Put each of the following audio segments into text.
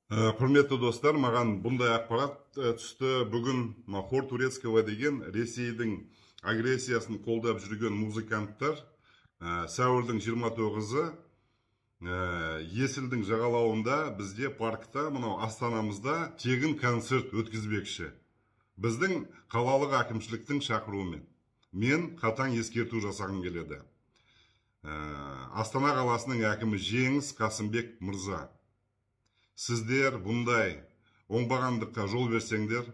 Құрметті достар, маған бұндай ақпарат түсті. Бүгін Хор Турецкого деген Ресейдің агрессиясын қолдап жүрген музыканттар сәуірдің 29-ы Есілдің жағалауында бізде паркта, мынау Астанамызда тегін концерт өткізбекші. Біздің қалалық әкімшіліктің шақыруымен. Мен қатаң ескерту жасағым келеді. Астана қаласының әкімі Жеңіс Қасымбек мырза, сіздер бұндай оңбағандыққа жол берсеңдер,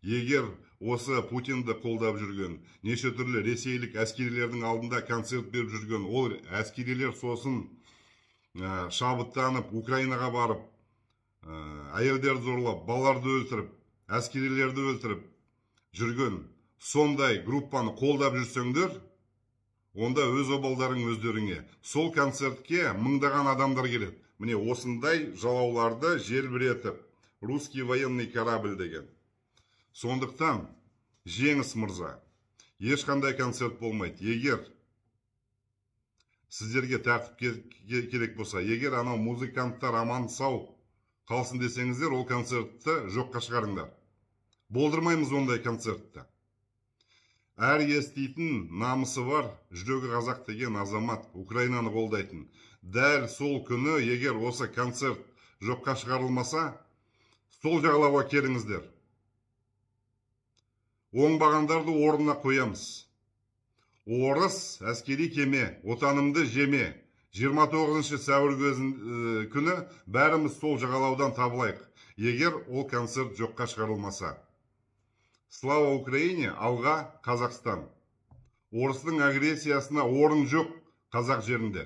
егер осы Путинді қолдап жүрген, неше түрлі ресейлік әскерилердің алдында концерт беріп жүрген, ол әскерилер сосын шабыттанып, Украинаға барып, әйелдерді зорлап, балаларды өлтіріп, әскерилерді өлтіріп жүрген сондай группаны қолдап жүрсеңдер, онда өз обалдарың өздеріңе. Сол концертке мыңдаған адамдар келеді. Міне осындай жалауларды желбіретіп, русский военный корабль деген. Сондықтан, Жеңіс мырза, ешқандай концерт болмайды. Егер сіздерге тәртіп керек болса, егер анау музыканттар аман сау қалсын десеңіздер, ол концертті жоққа шығарыңдар. Болдырмаймыз ондай концертті. Әр естейтін намысы бар, жүрегі қазақ деген азамат, Украинаны қолдайтын. Дәл сол күні, егер осы концерт жоққа шығарылмаса, сол жағалауға келіңіздер. Оңбағандарды орнына қоямыз. Орыс әскери кеме, отанымды жеме. 29 сәуір күні бәріміз сол жағалаудан табылайық, егер ол концерт жоққа шығарылмаса. Слава Украине, алға Қазақстан. Орыстың агрессиясына орын жоқ қазақ жерінде.